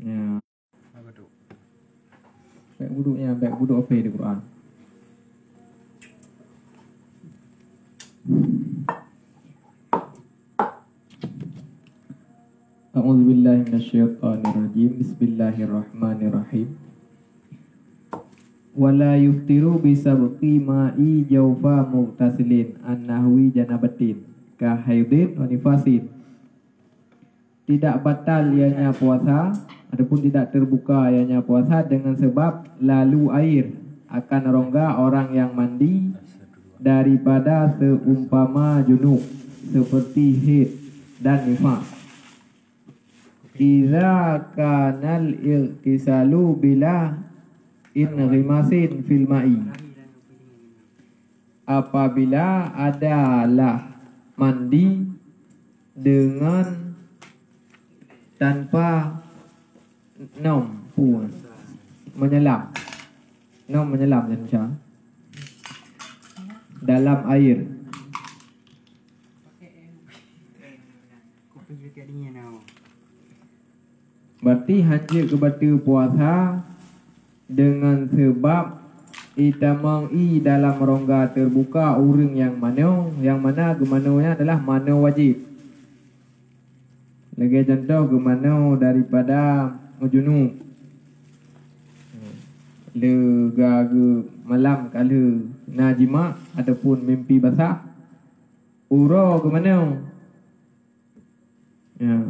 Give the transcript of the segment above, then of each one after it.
Ya. Baik wuduknya, baik wuduk apa di Quran. A'udzubillahi minasyaitonirrajim. Bismillahirrahmanirrahim. Wala yuftiru bisabqi ma'i jawfa mu'tasilin an-nahwi janabatin ka haidin wa nifasin. Tidak batal ianya puasa adapun tidak terbuka ianya puasa dengan sebab lalu air akan rongga orang yang mandi daripada seumpama junub seperti haid dan nifas. Iza kanal irtisalu bila inrimasin fil ma'i, apabila adalah mandi dengan tanpa menyelam dalam air. Berarti hanya kepada puasa dengan sebab itamang dalam rongga terbuka urang yang mana gemanonya adalah mano wajib. Lagi contoh gemano daripada junub. Lega malam kala najima ataupun mimpi basah. Uro gemano. Ya.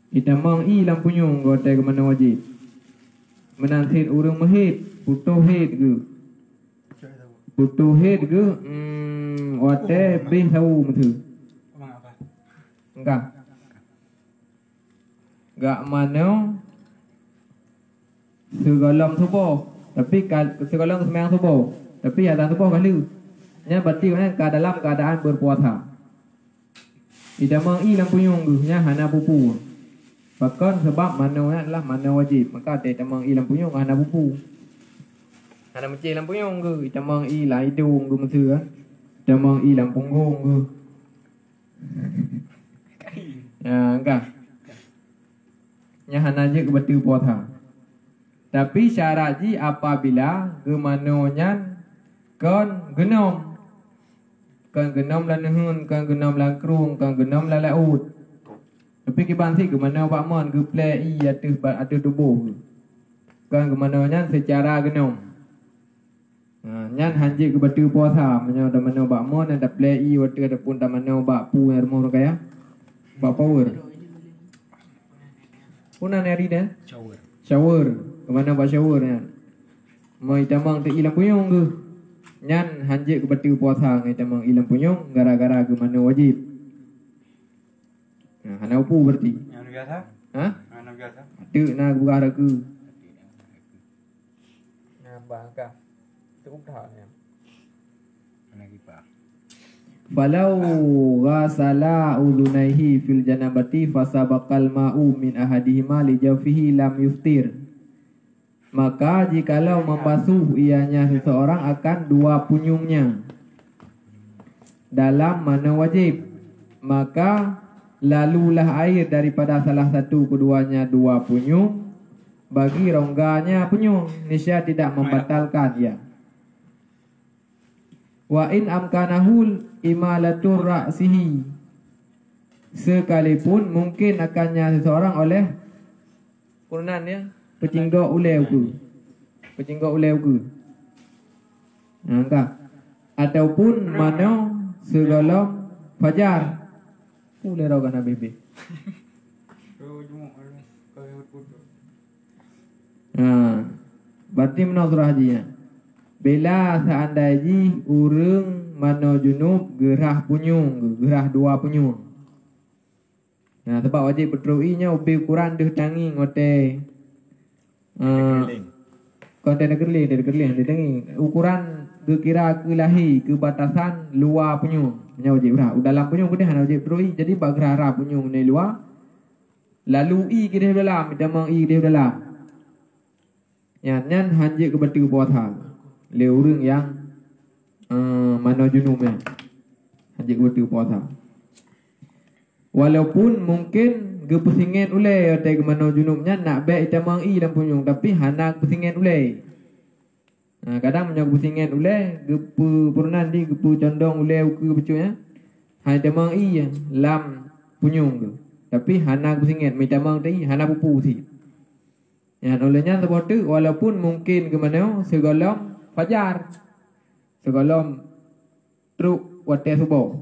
Itamang lampunyung gotai gemano wajib. Menansit urang mahid, putuh haid ke? Putuh haid ke? Wate bih tahu betul. Enggak. Enggak mana segalam tubuh, tapi segalam semang tubuh, tapi ada tubuh kalu. Nya berarti kan dalam keadaan berpuasa. Idamang lampunyung ke nya hana pupu. Bahkan sebab mananya adalah mana wajib, maka ada tamang lampunyung hana pupu. Hana mencih lampunyung ke, tamang lah hidung ke masa kan. Tamang lampunggung ke. Ya, enggak. Nya hana je ke betul puasa. Tapi syarat ji apabila gemanonya kon genom. Kon genom lan nehun, kon genom lan krung, kon genom lan laut. Tapi kibansi ke mana Pak Mon ke play ada tubuh. Kan ke mananya secara genom. Nyan hanji ke batu puasa menyo da mana Pak Mon ada play waktu ada pun da mana Pak Pu yang rumah kaya. Pak Power. Punan hari dah. Shower. Ke mana Pak shower nya. Mai tamang te ilang puyung ke. Nyan hanji ke batu puasa ngai tamang ilang puyung gara-gara ke mana wajib. Hana upu berarti. Yang biasa? Hah? Yang biasa? Ada nak buka ragu. Nah, bangka. Cukup dah ya. Mana kipa? Falau ghasala udhunaihi fil janabati fasabaqal ma'u min ahadihima li jawfihi lam yuftir. Maka jikalau membasuh ianya seseorang akan dua punyungnya dalam mana wajib, maka lalulah air daripada salah satu keduanya dua punyung bagi rongganya punyung, niscaya tidak membatalkan ya. Wa in amkanahul imalatur ra'sihi, sekalipun mungkin akannya seseorang oleh kurunan ya pecinggok ulew ke enggak ataupun mana segala fajar boleh rogan habis. Berarti menurut surah hajinya. Bila seandainya urang mano junub gerah punyung, gerah dua punyung. Nah, sebab wajib berteruinya ubi ukuran deh tangi ngote. Konten gerling dia tangi ukuran kira kelahi ke batasan luar punyung. Nya wajib berah. Dalam punyung ke dia hana wajib terui. Jadi bak gerah punyung ni luar. Lalu i ke dia dalam, damang i ke dia dalam. Nyan hanjik ke batu puasa. Le urang yang mano junubnya. Hanjik ke batu puasa. Walaupun mungkin ge pusingin ule te gemano junubnya nak baik itamang i dan punyung tapi hanak pusingin ule. Kadang menyo pusingin ule ge purunan di ge condong ule uku becunya. Hai tamang i lam punyung ge. Tapi hanak pusingin mitamang tadi hanak pupu si. Ya olehnya seperti walaupun mungkin gemano segolong fajar. Segolong truk wate subuh.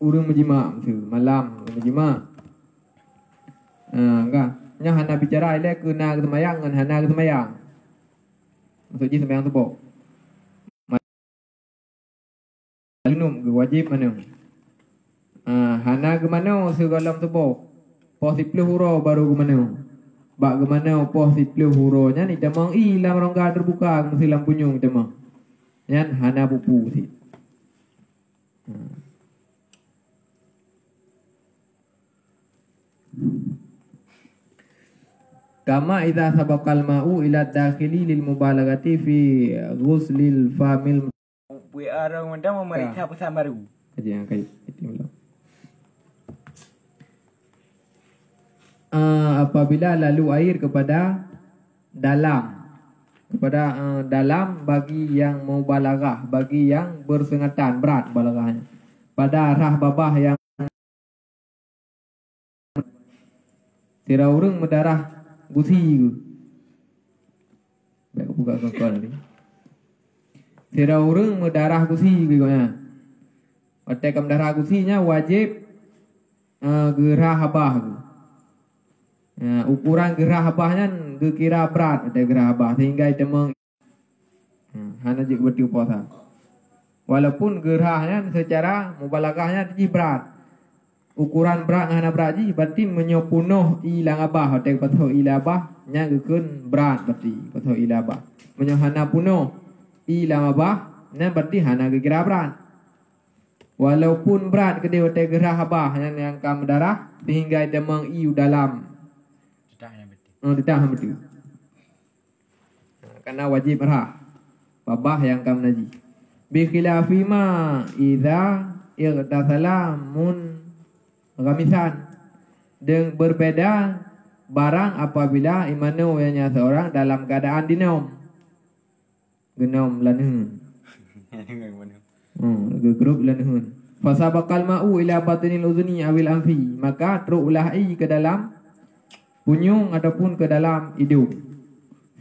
Urang menjima tu malam menjima. Enggak. Nya hana bicara ile kena ke semayang ngan hana ke semayang. Maksudnya semayang subuh. Junub ke wajib mana? Hana ke mana segala subuh. Pos 10 huruf baru ke mana? Bak ke mana pos 10 hurufnya ni tamang ilang rongga terbuka mesti lam punyung tamang. Yan hana pupu si. Kama idza sabaqal ma'u ila dakhili lil mubalaghati fi ghuslil famil. WA orang muda memeriksa pesan baru. Kajian kai itu mula. Apabila lalu air kepada dalam bagi yang mubalaghah, bagi yang bersengatan berat balaghahnya pada arah babah yang tira urang mendarah gusi ke. Baik buka kongkol ni. Tira urang mendarah gusi ke nya. Otak mendarah gusinya wajib gerah habah ke. Ukuran gerah habahnya kira berat ada gerah habah sehingga temang hana je bertiu puasa. Walaupun gerahnya secara mubalaghahnya ji berat. Ukuran berat hana berat ji berarti menyopunuh ilang abah hotek patho ila abah nya gekeun berat berarti patho ila abah. Menyo hana punuh ilang abah nya berarti hana kira berat. Walaupun berat ke dia hotek gerah abah yang kam darah sehingga temang iu dalam tidak betul. Karena wajib rah babah yang kam naji. Bi khilafi ma idza igtasala mun ghamisan. Dengan berbeda barang apabila imanu yang seorang dalam keadaan dinom. Genom lanhun. Gegrup lanhun. Fasabaqal ma'u ila batinil uzni awil anfi. Maka terulah ke dalam punyung ataupun ke dalam hidung.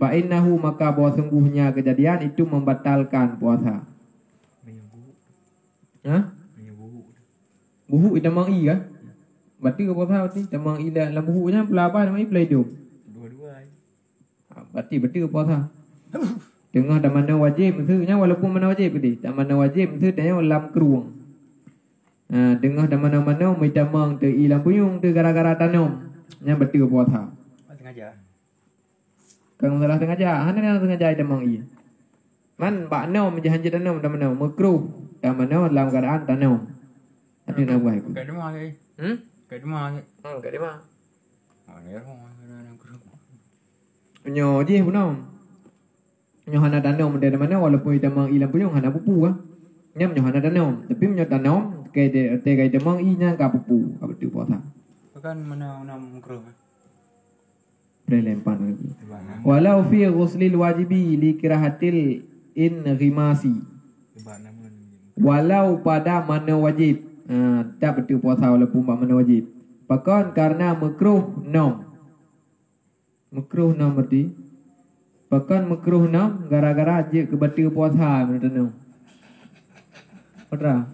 Fa innahu maka bahwa sungguhnya kejadian itu membatalkan puasa. Buhu itamang i kan? Berarti ke puasa berarti tamang i dalam buhunya pelapa tamang i pelai hidung. Dua-dua. Berarti ke puasa. Tengah dah mana wajib maksudnya walaupun mana wajib tadi. Tak mana wajib maksudnya lam keruang. Tengah dah mana-mana mitamang te ilang punyung te gara-gara tanam. Yang betul puasa. Sengaja. Kang salah sengaja. Hana yang sengaja tamang i. Man bak nom jahan je tanam dah mana makruh. Dah mana dalam keadaan tanam. Ada nak buat aku. Kat rumah ke? Kat rumah ke? Kat rumah. Ni rumah orang kurang. Nyo je punam. Nyo hana tanam dah mana walaupun tamang i lam punyung hana pupu ah. Nyam nyo hana tanam, tapi nyo tanam ke te tamang i nya ka pupu. Ka betul puasa. Kan mana makruh. Berlempan lagi. Walau fi ghuslil wajibi li kirahatil inghimasi. Walau pada mana wajib. Tak betul puasa walaupun mana wajib. Bahkan karena makruh nom. Makruh nom berarti. Bahkan makruh nom gara-gara je ke betul puasa menurut nom. Betul.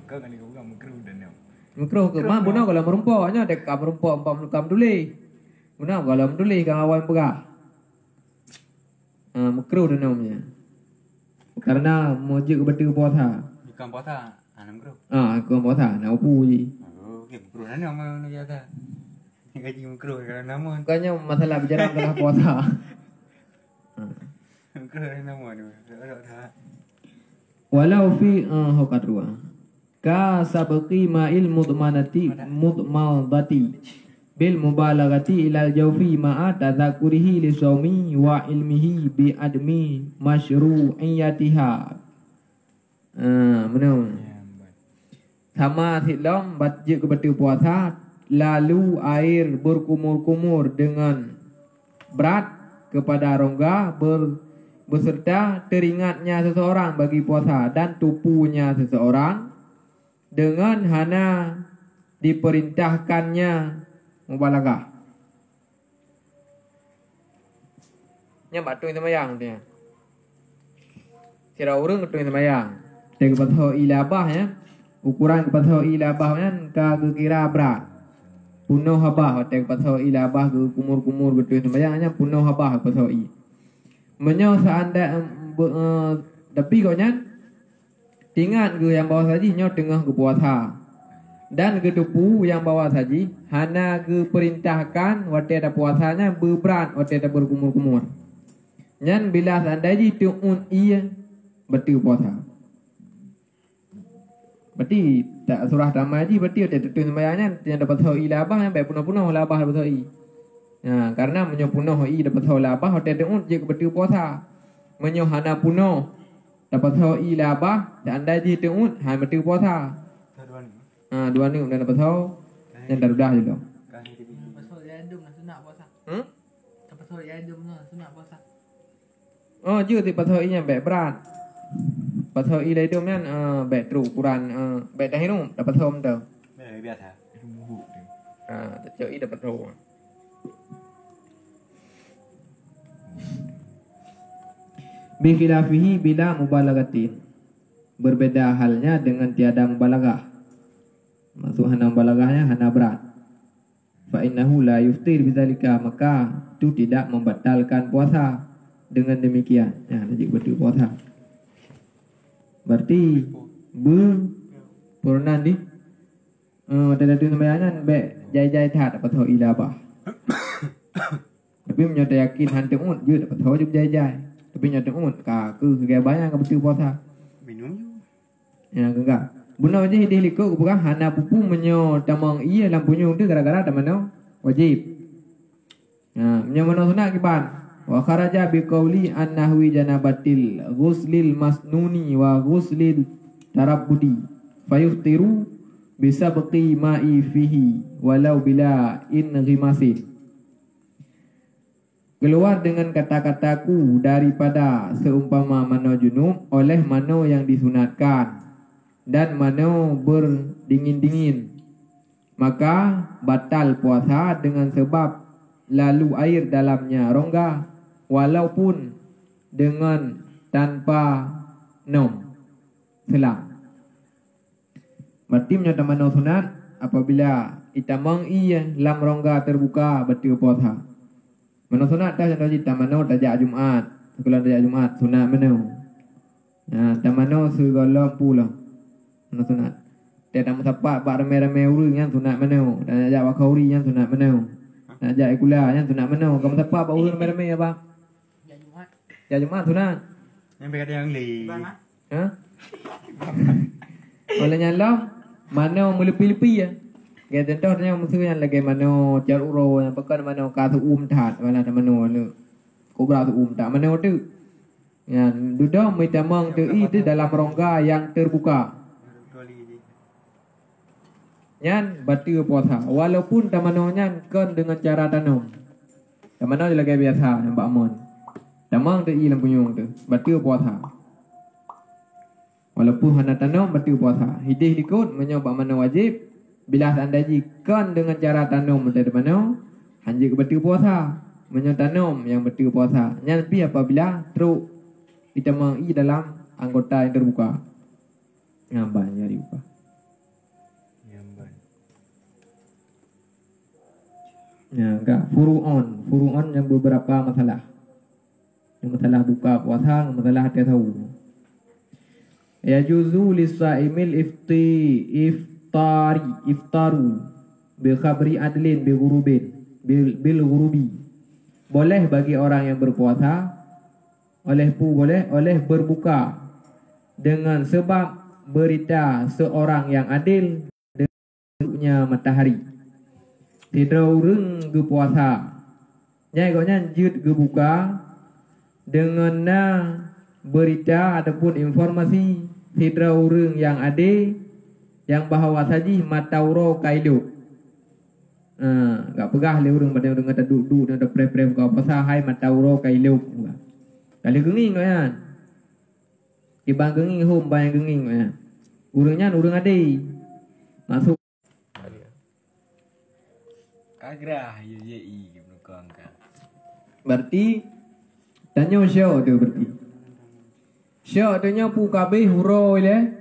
Kau kan ni bukan makruh dan nom. Makruh ke mah bunau kalau merumpaknya dek kam merumpak kam duli. Bunau kalau menduli kang awan pegah. Makruh dan namanya. Karena mujib betul puasa. Bukan puasa, makruh. Aku puasa nak upu je. Okey, makruh dan nama ni kata. Gaji makruh kalau nama. Bukannya masalah bicara masalah puasa. Makruh dan nama ni. Walau fi hokat ruang. Ka sabqi ma'il mudmadati bil mubalaghati ilal jawfi ma'a tadhakurihi li shaumi wa ilmihi bi admi masyru'iyatiha. Mana? sama silom baca ke batu puasa, lalu air berkumur-kumur dengan berat kepada rongga beserta teringatnya seseorang bagi puasa dan tupunya seseorang dengan hana diperintahkannya mubalagah. Nya batu semayang dia. Kira urang tu semayang. Teg patho ilabah ya. Ukuran patho ilabah kan ka kira berat. Punuh habah teg patho ilabah ke kumur-kumur gitu semayangnya punuh habah patho i. Menyo seandainya tapi kau nyan ingat ke yang bawah saji nyo tengah ke puasa dan ke tupu yang bawah saji hana ke perintahkan waktu ada puasanya berberat waktu ada berkumur-kumur nyan bila seandainya tuun iya betul puasa berarti tak surah damai ji berarti ada tuan sembahyangnya yang dapat tahu ilabah yang baik punah-punah labah dapat tahu i. Nah, karena menyopunoh i dapat tahu labah hotel deun je betul puasa. Menyohana punoh dapat tahu i labah dan anda je deun hai betul puasa. Dua ni dah dapat tahu yang dah je dong. Dapat tahu ya dum sunat puasa. Dapat tahu ya dum sunat puasa. Oh, je dapat tahu i yang baik berat. Dapat tahu i dum kan baik tru Quran baik dah hirum dapat tahu betul. Baik biasa. Tak tahu i dapat tahu. Bikhilafihi bila mubalagatin. Berbeda halnya dengan tiada mubalagah. Maksud hana mubalagahnya hana berat. Fa innahu la yuftir bidzalika, maka itu tidak membatalkan puasa dengan demikian. Ya, jadi betul puasa. Berarti pernah di ada tu sembayangan baik jai-jai tak dapat tahu ilabah. Tapi menyata yakin hantu un je dapat tahu juga jai-jai. Tapi nyata un ka ke gaya banyak ke betul puasa. Minum. Ya enggak. Buna je hidih likuk bukan hana pupu menyo tamang iya lampunya tu gara-gara tamano wajib. Ya, menyo mano sunat kiban. Wa kharaja bi qauli an nahwi janabatil ghuslil masnuni wa ghuslil tarabbudi fayuftiru bisabqi ma'i fihi walau bila inghimasin. Keluar dengan kata-kataku daripada seumpama mano junub oleh mano yang disunatkan dan mano berdingin-dingin, maka batal puasa dengan sebab lalu air dalamnya rongga walaupun dengan tanpa nom selang. Berarti menyata mano sunat apabila itamang iya lam rongga terbuka betul puasa. Mano sunat dah contoh cita mano tajak Jumaat. Sekolah tajak Jumaat sunat mano. Nah, tamano segala pulang. Mano sunat. Tiada musapat pak ramai-ramai urang yang sunat mano. Dan ajak wakauri yang sunat mano. Dan ajak ikula yang sunat mano. Kamu musapat pak urang ramai-ramai apa? Ya Jumaat. Ya Jumaat sunat. Yang berkata yang li. Ha? Oleh nyalam mano melepi-lepi ya. Gaya contohnya musuh yang lagi mano jar uro yang pekan mano kasu tat mana mano nu kobra tu tak mano tu yang duduk mitamang tu itu dalam rongga yang terbuka nyan batil puasa walaupun tamanonya kan dengan cara tanam tamano lagi biasa yang bakmon tamang tu i lampunyung tu batil puasa walaupun hana tanam batil puasa hidih likut menyoba mana wajib. Bila anda jikan dengan cara tanam dari mana, hanya betul puasa, menyotanam yang betul puasa. Yang lebih apabila teruk kita mengi dalam anggota yang terbuka, ngamban yang dibuka. Ya, enggak furu'on yang beberapa masalah. Yang masalah buka puasa, yang masalah hati tahu. Ya juzu lisaimil iftaru bil khabri adlin bil ghurubi. Boleh bagi orang yang berpuasa oleh berbuka dengan sebab berita seorang yang adil dengannya matahari. Tidak urang ke puasa nyai koknya jut ke buka dengan berita ataupun informasi tidak urang yang adil yang bahawa saji matauro kailu. Gak pegah le urang pada urang kata duduk dan ada pre-pre kau pasal hai matauro kailu. Kali genging kan. Ibang genging home bayang genging kan. Urangnya urang ade. Masuk Agrah ye menukang kan. berarti tanya syok tu berarti. Syok tanya pu kabeh huro ile.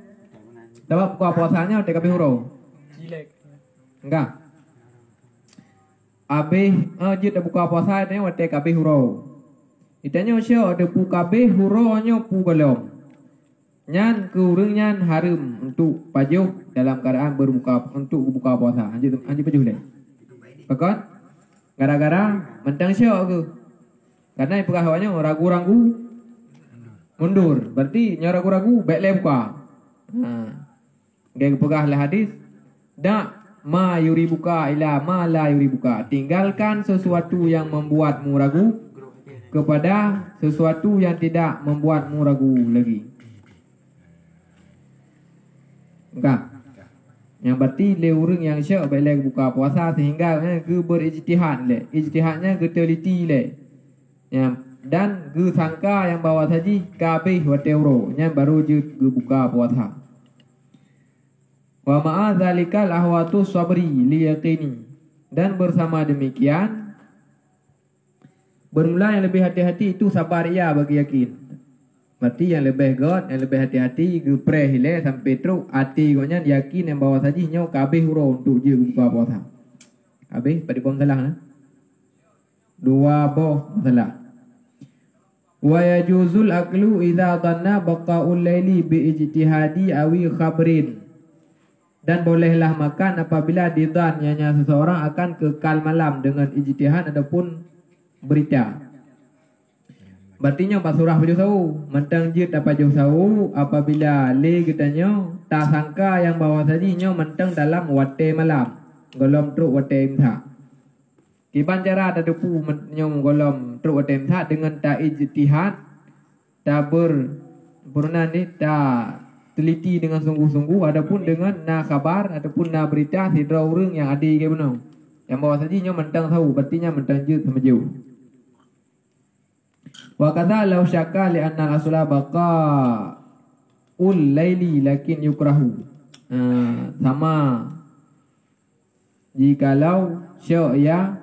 Dapat buka puasanya te kabeh huro. Jilek. Enggak. Abeh je dah buka puasa tanya te kabeh huro. Itanya syok de pu kabeh huro nya pu golong. Nyan ke urang nyan harum untuk pajuh dalam keadaan berbuka untuk buka puasa. Anjir pajuh le. Pakot gara-gara mentang syok ke. Karena pegawainya ragu-ragu mundur. Berarti nya ragu-ragu baik le buka. Gaya pegah lah hadis. Da ma yuri buka ila ma la yuri buka. Tinggalkan sesuatu yang membuatmu ragu kepada sesuatu yang tidak membuatmu ragu lagi. Enggak. Yang berarti le urang yang syok baik le buka puasa sehingga ke berijtihad le. Ijtihadnya ke teliti le. Yang dan ke sangka yang bawa saji kabeh wateuro nya baru je ke buka puasa. Wa ma'a zalikal ahwatu sabri li yaqini. Dan bersama demikian bermula yang lebih hati-hati itu sabar ya bagi yakin. Berarti yang lebih god, yang lebih hati-hati ke prehile sampai teruk hati gonya yakin yang bawa saji nyo kabeh huro untuk je buka puasa. Kabeh pada pom salah nah. Dua boh salah. Wa yajuzul aklu idza dhanna baqa'ul laili bi ijtihadi awi khabrin. Dan bolehlah makan apabila didan nyanya seseorang akan kekal malam dengan ijtihad ataupun berita. Berartinya pas surah baju sawu, mentang jid dapat jauh sawu apabila le kitanya tak sangka yang bawa sajinya mentang dalam wate malam, golom truk wate imsa. Kiban cara ada depu nyom golom truk wate imsa dengan tak ijtihad, tak pernah ni tak teliti dengan sungguh-sungguh, adapun dengan na kabar ataupun na berita sidra urang yang ada ke benar. Yang bawa sajinya mentang sawu, berartinya mentang jid sama jauh. Wa kadza law syakka li anna al-asla baqa ul laili lakin yukrahu. Sama jikalau syok ya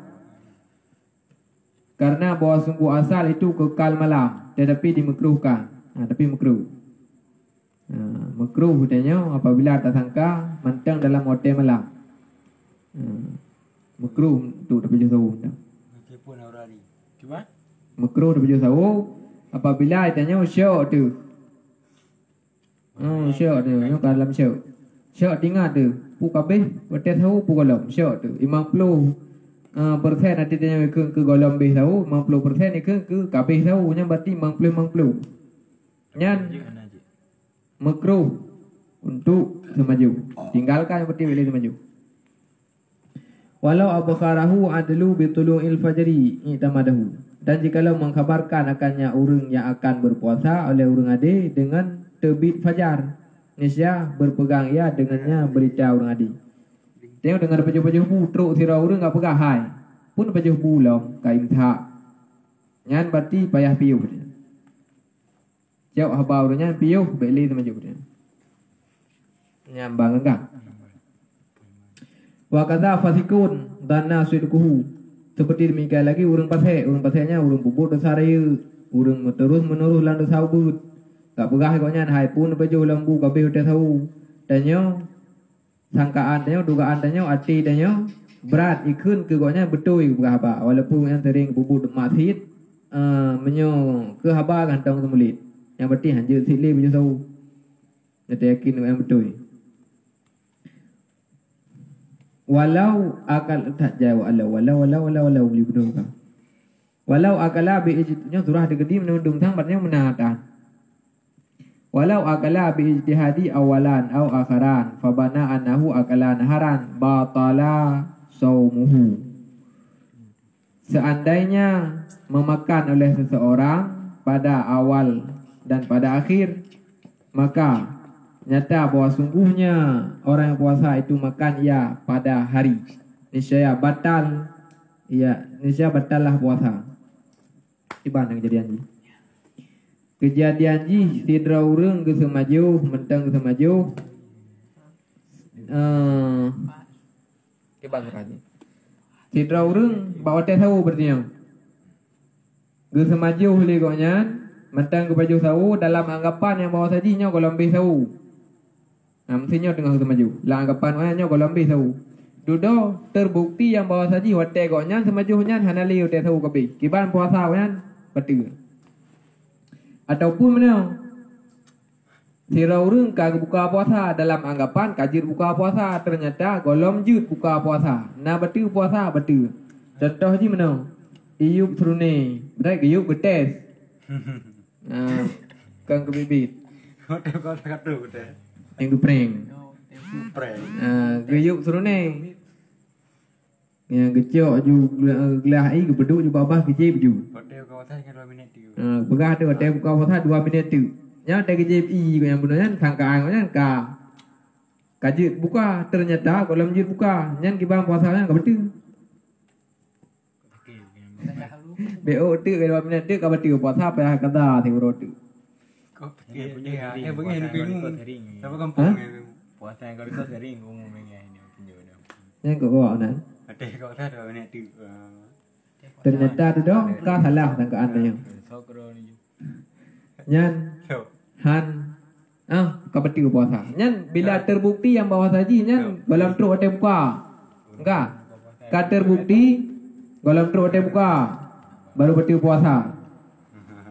karena bahwa sungguh asal itu kekal malam tetapi dimekruhkan. Tapi makruh. Makruh hudanya apabila tak sangka mentang dalam hotel malam. Makruh untuk dapat jauh. Meskipun orang cuma Makruh dapat jauh apabila itanya syok tu. Syok tu, yang dalam syok. Syok tinggal tu, pu kabeh, hotel tahu pu golom syok tu. 50% nanti tanya ke golom beh tahu, 50% ni ke kabeh tahu, nya berarti 50. Nyan makruh untuk semaju. Tinggalkan seperti boleh semaju. Walau abkharahu adlu bitulu'il fajri itamadahu. Dan jikalau mengkhabarkan akannya urang yang akan berpuasa oleh urang ade dengan terbit fajar, niscaya berpegang ia dengannya berita urang ade. Tengok dengar baju-baju putruk sira urang enggak pegah hai. Pun baju bulong kain tak. Nyan berarti payah piuh. Jauh habau urangnya piuh beli sama juga. Nyambang enggak? Wa kadza fasikun dana sidquhu. Seperti demikian lagi urang pasenya urang bubut dosa raya, urang terus-menerus lan dosa ubud. Tak pegah koknya hai pun baju lembu kabeh udah tahu. Danyo sangkaan danyo dugaan danyo ati danyo berat ikun ke koknya betul ke apa walaupun yang sering bubut masid menyo ke haba gantong semulit. Yang berarti hanjir sile baju tahu. Jadi yakin yang betul. Walau akal tak jawab walau beli betul kan. Walau akala bi ijtihadnya surah digedi menundung sang berarti menahatan. Walau akala bi ijtihadi awalan au akharan fabana annahu akala naharan batala saumuhu. Seandainya memakan oleh seseorang pada awal dan pada akhir, maka nyata bahwa sungguhnya orang yang puasa itu makan ia pada hari niscaya batal, niscaya batallah puasa. Iban yang kejadian ji. Kejadian ji sidra urang ke semaju mentang ke semaju. Iban tadi. Sidra urang bawa teh tahu berarti yang. Ke semaju huli koknya mentang ke baju sawu dalam anggapan yang bawa sajinya kalau lebih sawu. Nah, mestinya tengah semaju. Lah anggapan orangnya kalau lebih sawu. Dudo terbukti yang bawa saji hotel koknya semajunya hanali hotel sawu kabe. Kiban puasa kan betul. Ataupun mana? Sira urang kagak buka puasa dalam anggapan kajir buka puasa ternyata golom jut buka puasa. Nah betul puasa betul. Contoh je mana? Iyuk serune, berai iyuk betes. Nah, kang kebibit. Hotel kau tak tu hotel. Yang dupreng. Pray. Geyuk serune. Yang kecok ju gelah ai gebeduk ju babah kejip ju. Hotel kau tak kan 2 minit tu. Pegah tu hotel buka puasa 2 minit tu. Nya hotel kejip i yang benarnya sangkaan nya ka. Kajit buka ternyata kalau masjid buka nyan kibang puasanya ka betul. BO tu ke 2 minit tu ka betul puasa apa kata ti uro tu. Kau punya begini ni bingung. Siapa kampung ni? Puasa yang kau itu sering umumnya ini tunjuk dah. Nyan ko ko nan. Hotel kau tak 2 minit tu. Ternyata tu dah ka salah sangkaan nya. Sokro ni. Nyan So. Han kau betul puasa. Nyan bila terbukti yang bawa saji nyan golem truk hotel buka. Enggak. Ka terbukti golem truk hotel buka. Baru betul puasa.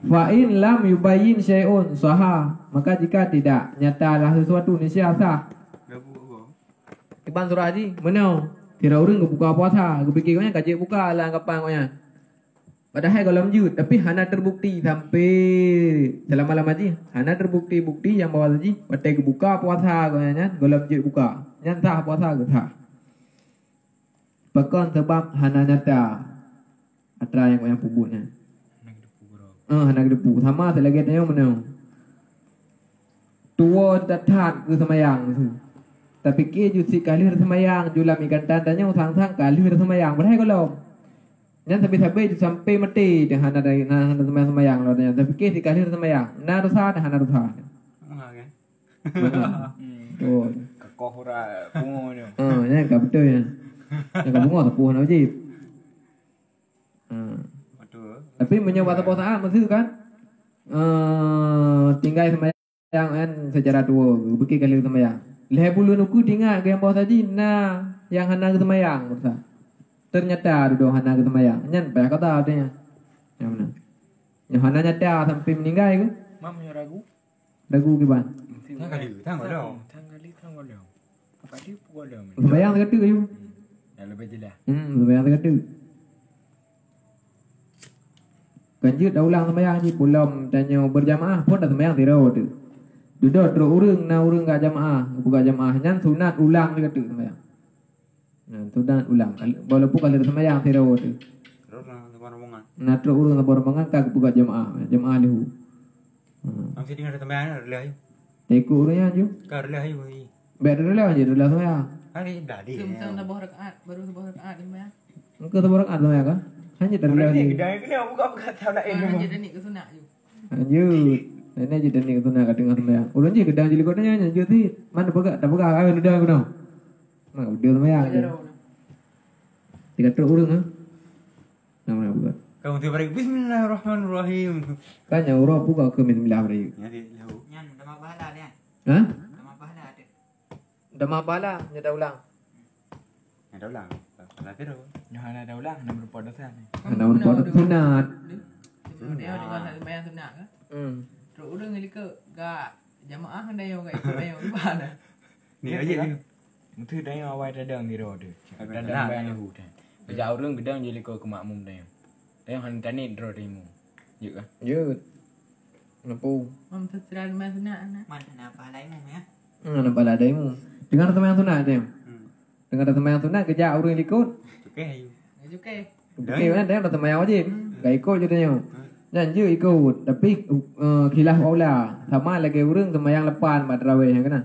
Fa in lam yubayyin syai'un sahah, maka jika tidak nyatalah sesuatu niscaya sah. Gabu. Iban surah haji, mana? Kira orang ke buka puasa, ke fikir kau kaji buka lah anggapan kau nya. Padahal kalau lanjut, tapi hana terbukti sampai selama-lama haji, hana terbukti-bukti yang bawa haji, pakai ke buka puasa kau nya, kalau lanjut buka, nyan sah puasa ke sah. Bahkan sebab hana nyata, atra yang kau yang pubutnya. Hana gedepu sama selagi tanya mana. Tua datat ke semayang tu. Tapi ke jusi kali semayang julam ikan tandanya sang-sang kali semayang. Berhai kalau. Nyan sampai sampai mati dengan hana dari hana semayang lo tanya. Tapi ke si kali semayang. Na dosa dah hana dosa. Enggak kan? Oh. Kekohra bungo ni. Ya ka betul ya. Ya ka bungo tapuh na wajib. Betul. Tapi menyoba puasaan mesti kan tinggal sembahyang kan secara tua beki kali sembahyang. Leh bulu nuku tinggal ke yang bawa saji nah yang hana ke sembahyang masa. Ternyata duduk hana ke sembahyang. Nyan payah kata adanya. Yang mana? Yang hana nyata sampai meninggal ke? Mam yo ragu. Ragu ke ban? Tang kali, tang kalau. Tang kalau. Apa dia pukul dia? Sembahyang dekat tu ke? Ya lebih jelas. Sembahyang dekat tu. Kanjut dah ulang sembahyang ni pulam tanya berjamaah pun dah sembahyang tiro tu. Duduk terus urang na urang gak jamaah, buka jamaah nyan sunat ulang dekat tu sembahyang. Nah, sunat ulang. Walaupun kalau sembahyang tiro tu. Terus nak rombongan. Nah, terus urang labor mengangkat buka jamaah lehu. Ang sini ada tambahan ada lagi. Teko urang ju. Kar lagi bagi. Ber dah je dah sembahyang. Hari dah di. Semisal dah bawa rakaat, baru sebuah rakaat ni mah. Engkau tabarak ada sembahyang kan? Hanya dari lagi. Kedai kena buka tahu nak Hanya dah ni ke sunat je. Lanjut. Ini je tadi tu nak tengah sembahyang. Ulun je gedang jeli kotanya lanjut ti. Mana pegang? Tak pegang air udah aku dah. Mak udah sembahyang. Tiga teruk urang ah. Nama buka. Kau tu balik Bismillahirrahmanirrahim. Kan yang urang buka ke bismillah bari. Ya di lahu. Nyan dah mah pahala ni. Ha? Dah mah pahala ada. Dah mabala nyata ulang. Ya dah ulang. Lah terus. Yohana dah ulang nak berupa dosa ni. Namun pada sunat. Dia ada kan sembahyang sunat ke? Terus urang ngali ke gak jamaah ada yang gak sembahyang lupa dah. Ni aja ni. Mesti dah yang awal dadang di roda. Dadang. Dadang bayar lahu dah. Bejak orang gedang jadi kau ke makmum dah. Dah yang han tani draw demo. Yuk ah. Yut. Napu. Mam terserah sembahyang sunat anak. Mana nak pahala imam ya? Nampak lah daimu. Dengar sembahyang sunat dia. Dengar sembahyang sunat kerja urang ikut. Okey ayu. Ajuk ke? Okey kan dia sembahyang wajib. Gak ikut je tanya. Janji ikut tapi khilaf aula. Sama lagi urang sembahyang lepan mat tarawih yang kena.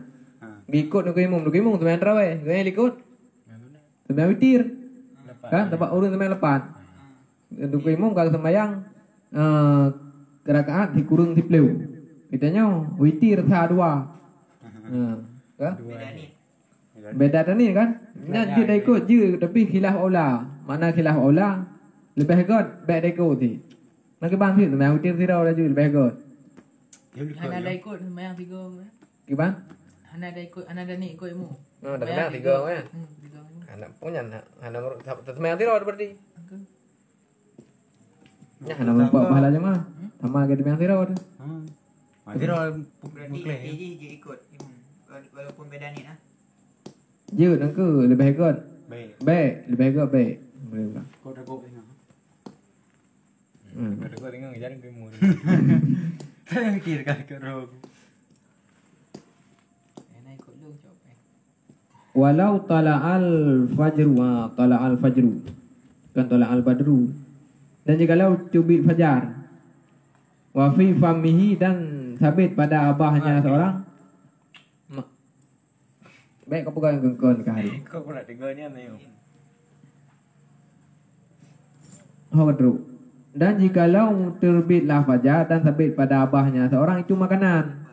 Ikut nu imam sembahyang tarawih, gue ikut. Sembahyang witir. Kan tempat urang sembahyang lepan. Nu imam kalau sembahyang rakaat dikurung tipleu. Kitanya witir sa dua. Kan? Beda tadi kan? Janji dah ikut je tapi khilaf aula. Mana khilaf aula? Lebih god baik dah ikut ni. Nak bang sih, sembahyang witir sirau dah je lebih god. Hana ada ikut sembahyang 3. Gimana? Hana ada ikut, hana ada ni ikut ilmu. Oh, dah sembahyang 3 kan? 3. Anak punya anak sembahyang sirau berarti. Ya, anak membawa pahala je mah. Sama ke sembahyang sirau tu. Mati roh Berarti mukle. je ikut imam walaupun beda ni lah. Je nak ke lebih god. Baik. Baik, lebih god baik. Boleh pula. Kau dah kau tengok. Kau dah tengok jalan ke mu. Saya mikir kali ke roh. Hana ikut lu jawab. Walau tala'al fajru tala'al fajru. Kan tala'al badru. Dan jikalau terbit fajar. Wa fi famihi dan sabit pada abahnya seorang. Baik kau pegang gengkon ke hari. Kau pula teganya ni. Hodru. Dan jikalau terbitlah fajar dan sabit pada abahnya seorang itu makanan.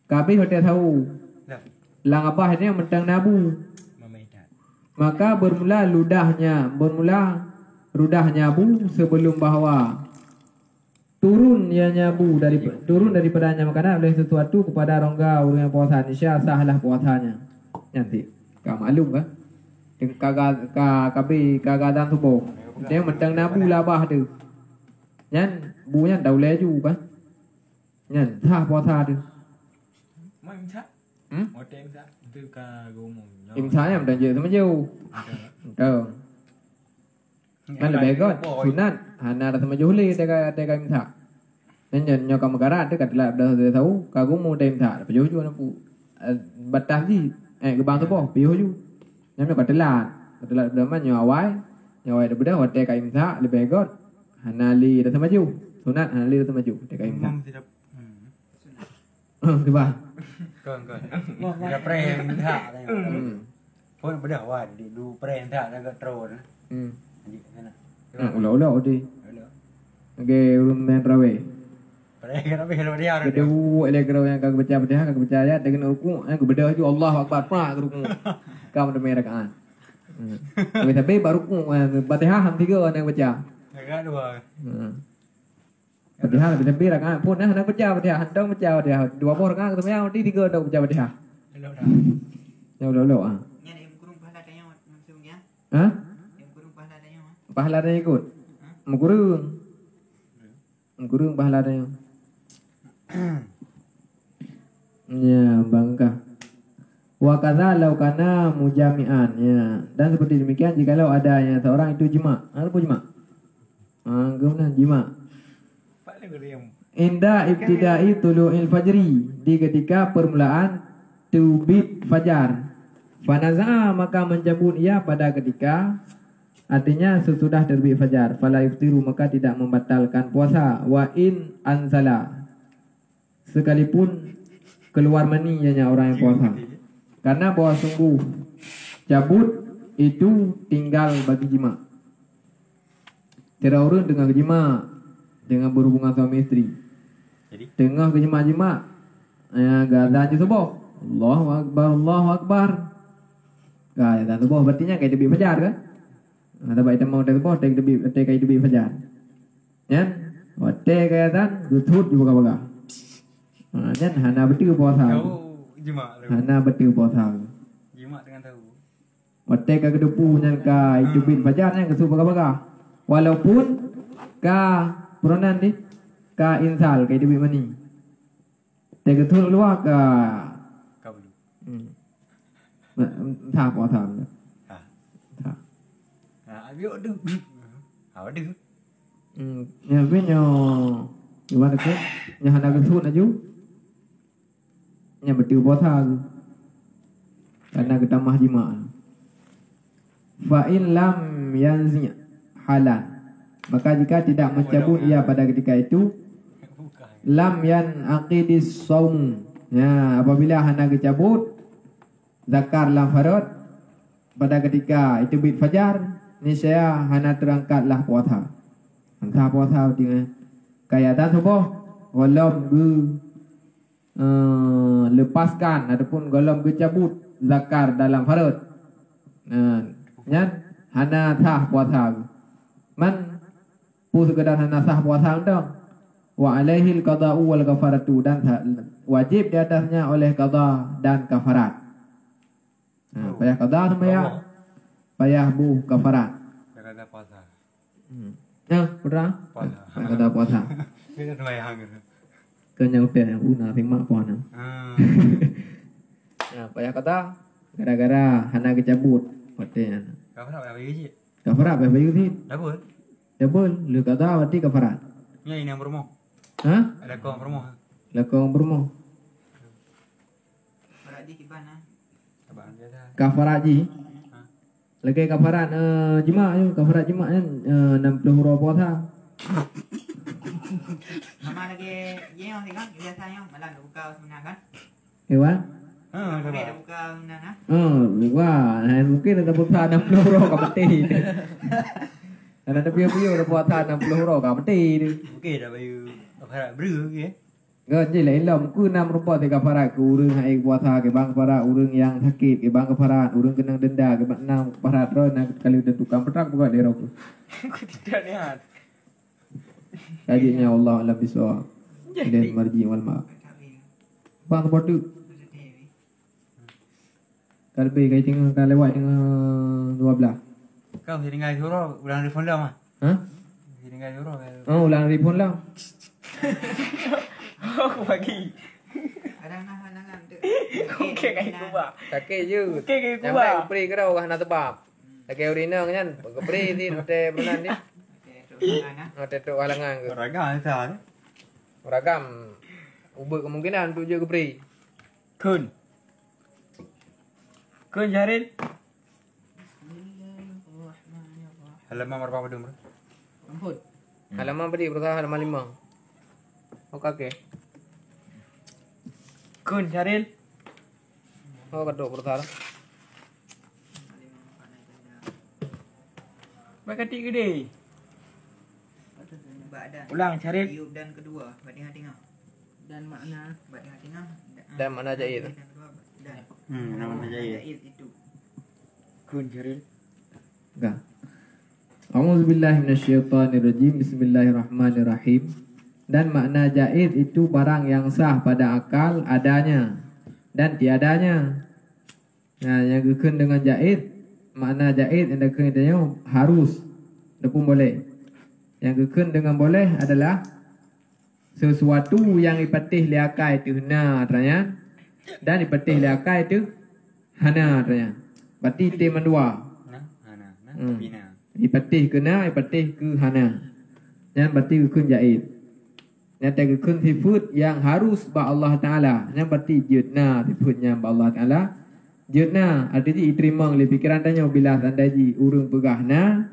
Kabeh hotel tahu. Dah. Lang abahnya mentang nabu. Mamaidat. Maka bermula rudahnya bu sebelum bahawa turun daripadanya makanan oleh sesuatu kepada rongga orang yang puasa nisya sahlah puasanya. Nanti kau maklum kan? Kagadan tubuh. Dia mentang nabu labah tu. Nyan bunya dah boleh juga kan? Nyan sah puasa tu. Mai imsak. Hotel imsak. Tu ka gomong. Imsanya mentang je sama jauh. Betul. Kan lebih kot sunat hana rasa majuhli tega imsak. Dan nyo kamagaran tu kat dah tahu kagumu dah imsak. Pajuh ju nampu. Batas ji gebang tu boh piuh ju. Nyam kat telat berman nyo awai dah bedah hotel ka imsak lebih kot hana li rasa maju. Sunat hana li rasa maju tega imsak. Imam tidak. Kebah. Kau. Tidak pernah tak tengok. Pun bedah wah di du pernah tak nak terus. Anjing sana. Ulah odi. Okey urun main rawe. Pernah kenapa kalau dia ada. Kedua elektro yang kau baca ayat dengan ruku, aku berdoa ju Allahu Akbar pra ruku. Kau dah main rakaat. Tapi baru ruku Fatihah ham 3 yang baca. Rakaat 2. Fatihah lebih rakaat pun nak baca Fatihah, hendak baca Fatihah. 2 rakaat tu yang di 3 dah baca Fatihah. Elok dah. Jauh ah. Ni ada yang kurung pahala tanya langsung ya. Ha? Yang kurung pahala tanya. Pahala dia ikut. Mengkurung pahala dia. Ya, bangka. Wa kadza law kana mujami'an ya. Dan seperti demikian jikalau adanya seorang itu jima'. Apa jima'? Gimana jima'? Paling geriam. Inda ibtida'i tulu'il fajri, di ketika permulaan terbit fajar. Fanaza'a maka mencabut ia pada ketika artinya sesudah terbit fajar. Fala yuftiru maka tidak membatalkan puasa. Wa in anzala sekalipun keluar mani ianya orang yang puasa. Karena bahwa sungguh cabut itu tinggal bagi jima'. Tidak urun dengan jima' dengan berhubungan suami isteri. Jadi Tengah ke jima'-jima' gadah je subuh. Allahu Akbar, Allahu Akbar. Gadah subuh berarti kayak terbit fajar kan? Tapi kita mau subuh kayak terbit fajar. Ya? Waktu kayak dan gutut juga baga. Nyan hana betul puasa. tahu jima' tu. Hana betul puasa. Jima' dengan tahu. Waktu ka kedepu nyan ka terbit fajar nyan kesu baga-baga. Walaupun ka peronan ni ka insal kayak terbit mani. Tegetul luar ka Kau dulu. Thả puasa. Ha. Thả. Abiok tu. Ada. Nhà biết nhỏ gimana ke? Nhà hana kesut aju. Nhà betul puasa. Karena ketamah jima'. Fa in lam yanzi halan. Maka jika tidak mencabut ia pada ketika itu, lam yan aqidis saum. Ya, apabila hana kecabut zakar lam farad pada ketika itu bit fajar, niscaya hana terangkatlah puasa. Entah puasa dengan kayatan subuh golom lepaskan ataupun golom kecabut zakar dalam farad. Nya hana sah puasa. Man pu sekedar hana sah puasa dong. Wa alaihi al-qada'u wal kafaratu, dan wajib di atasnya oleh qada dan kafarat. Payah qada sama payah bu kafarat. Kata puasa. Ya, pernah? Puasa. Kata puasa. Kita sembahyang gitu. Kenyang udah yang una terima puasa. Ya, payah kata gara-gara hana kecabut hotelnya. Kafarat apa sih? Kafarat apa sih? Double. Double, lu kata berarti kafarat. Ya ini yang bermoh. Hah? Ada kau bermoh. Lakong bermo. Berarti gimana? Abang biasa. Kafarat ji. Lagi kafarat jima' tu, kafarat jima' kan 60 huruf puasa. Mama lagi yang sih kan biasanya malah buka sebenarnya kan? Hewan? Coba. Ada buka sebenarnya. Wah, mungkin ada puasa 60 huruf ka peti. Ada piu-piu ada puasa 60 huruf ka peti tu. Okey dah bayu. Kafarat beru ke? Kan je lain lah ku 6 rupa te kafarat ku urang hai puasa ke bang kafarat urang yang sakit ke bang kafarat urang kena denda ke bang 6 kafarat ro nak kali dah tukang petak buka dia rok. Aku tidak lihat. Kajinya Allah alam bisawab. Dan marji wal ma. Bang kepotu. Kalbi kai tengah kan lewat dengan 12. Kau tinggal di Huro, ulang telefon dah mah. Hah? Tinggal di Huro. Ulang telefon lah. Aku bagi. Ada nah. Okey kai kuba. Sakit je. Okey kai Yang kuba. baik beri ke dah orang nak tebak. Sakit urina kan. Beri ni hotel berenang ni. Terus mana? Hotel tok halangan ke. Ragam sah. Ragam. Ubah kemungkinan untuk je ke beri. Kun. Kun Jaril. Halaman berapa dum? Ampun. Halaman beri berusaha halaman 5. Oh kakek. Kun Jaril. Oh kedok berusaha. Baik ketik gede. Badan. Ulang Jaril. Tiup dan kedua. Badan tengah. Dan makna Badan tengah. Dan mana jahit? Dan. Nama Jahit. Itu. Kun Jaril. Enggak. A'udzubillahi minasyaitonirrajim. Bismillahirrahmanirrahim. Dan makna jaiz itu barang yang sah pada akal adanya dan tiadanya. Nah, yang gekun dengan jaiz, makna jaiz yang gekun itu harus, pun boleh. Yang gekun dengan boleh adalah sesuatu yang dipatih liakai itu hana teranya, dan dipatih liakai itu hana teranya. Berarti tema dua. Bina. Dipatih kena, dipatih ke hana. Yang berarti gekun jaiz. Yang terkekun sifat yang harus ba Allah Ta'ala. Yang berarti judna sifutnya ba Allah Ta'ala. Judna artinya diterima oleh pikiran tanya bila sandaji urung pegah na.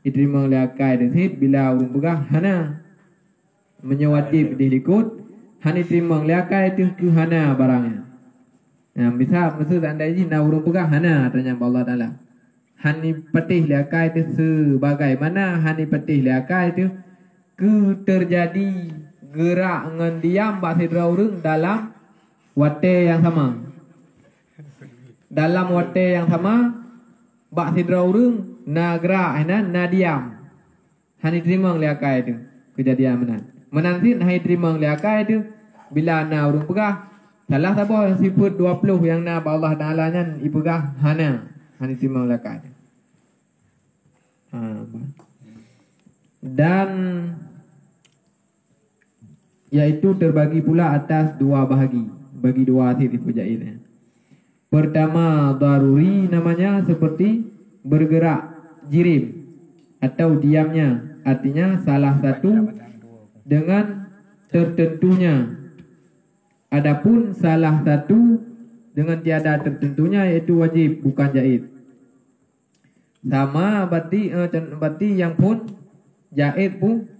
Diterima oleh akal dan sifat bila urung pegah hana. Menyewajib dilikut. Hana diterima oleh akal itu ke hana barangnya. Misal maksud sandaji na urung pegah hana tanya ba Allah Ta'ala. Hani patih oleh akal itu sebagaimana hani patih oleh akal itu terjadi gerak dengan diam bahasa urang dalam wate yang sama. Dalam wate yang sama bahasa urang na gerak na diam. Hani terima liakai itu kejadian menan. Menanti hai terima liakai itu bila na urang pegah salah satu sifat 20 yang na Allah Taala nya ipegah hana. Hani terima liakai. Dan yaitu terbagi pula atas dua bahagi, bagi dua titik jaiz. Pertama daruri namanya seperti bergerak jirim atau diamnya, artinya salah satu dengan tertentunya. Adapun salah satu dengan tiada tertentunya yaitu wajib bukan jaiz. Sama berarti yang pun Jaid pun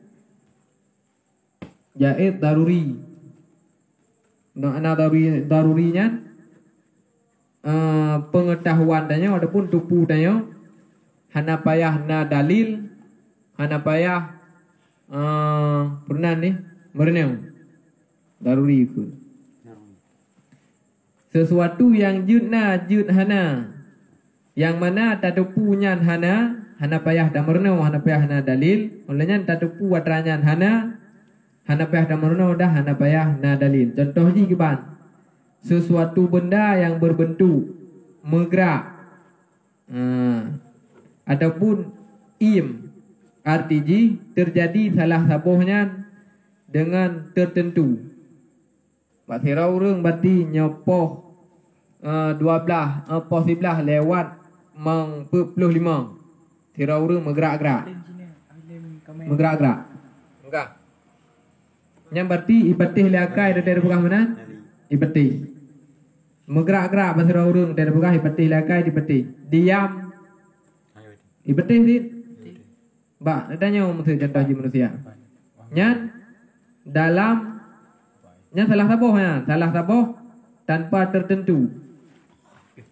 jaid daruri. Makna darurinya pengetahuan tanya adapun tupu tanya hana payah na dalil, hana payah pernah ni merenang daruri itu. Sesuatu yang jud hana, yang mana tak tupunya hana payah dan merenang, hana payah na dalil, olehnya tak tupu watranyan hana payah dan merenang dah hana payah na dalil. Contoh ji kiban, sesuatu benda yang berbentuk bergerak ataupun arti ji terjadi salah sabuhnya dengan tertentu. Pak Sirau urang berarti nyopoh 12 posibelah lewat meng 45. Sirau urang bergerak-gerak. Enggak. Yang berarti ibetih lakai dari bukan mana? Ibetih. Bergerak-gerak bahasa urang dari bukan ibetih lakai ibetih. Diam. Ibetih sih. Ba, tanya maksud contoh ji manusia. Nyan dalam nya salah sabuh tanpa tertentu.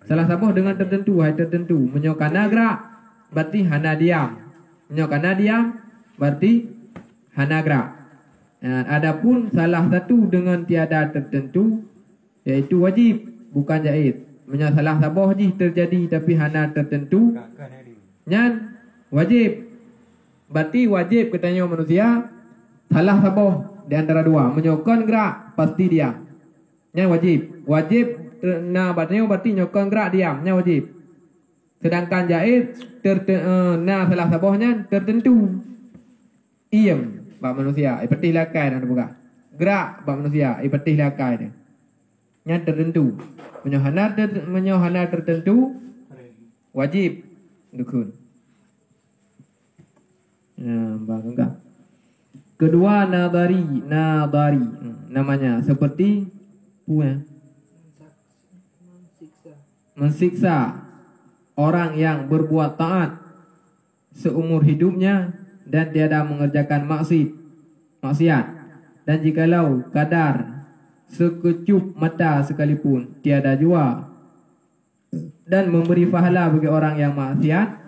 Salah sabuh dengan tertentu, hai tertentu. Menyokana gerak berarti hana diam. Menyokana diam berarti hana gerak. Adapun salah satu dengan tiada tertentu yaitu wajib, bukan jaid. Menyok salah sabuh ji terjadi tapi hana tertentu. Nyan wajib. Berarti wajib katanya manusia salah sabuh di antara dua, menyokong gerak pasti diam. Nya wajib. Nah berarti nyokong gerak diam, nya wajib. Sedangkan jaid nah salah sabuhnya tertentu. Iem bab manusia, ipetih lakai dan buka. Gerak bab manusia, ipetih lakai dia. Nya tertentu. Menyohana tertentu wajib dukun. Enggak. Kedua nadari namanya seperti mensiksa orang yang berbuat taat seumur hidupnya dan tiada mengerjakan maksiat, dan jikalau kadar sekecup mata sekalipun tiada jua, dan memberi pahala bagi orang yang maksiat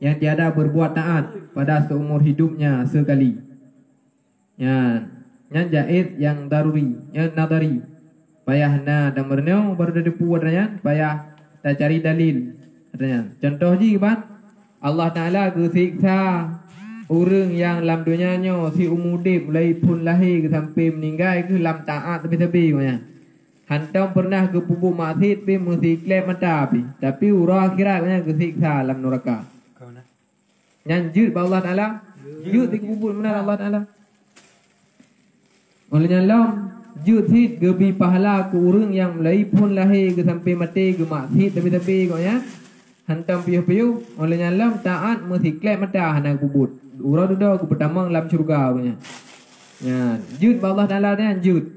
yang tiada berbuat taat pada seumur hidupnya sekali. Yang jaid yang daruri, yang nadari. Payah na dan merenau baru ada depu adanya, payah tak cari dalil adanya. Contoh ji kan, Allah Taala gesiksa orang yang lam dunianya si umudip mulai pun lahir sampai meninggal ke lam taat tepi-tepi punya. Hantam pernah ke pupuk maksiat pi mesti klep mata pi, tapi urang akhiratnya gesiksa lam neraka. Nyanjut ba Allah Taala, jut di kubur mana Allah Taala. Olehnya lam jut hit gebi pahala ku urang yang mulai pun lahir ke sampai mati ke maksiat tepi-tepi kau ya. Hantam piu-piu, olehnya lam taat mesti klep mata hana kubur. Urang duduk ku pertama lam syurga punya. Ya, jut ba Allah Taala dia jut.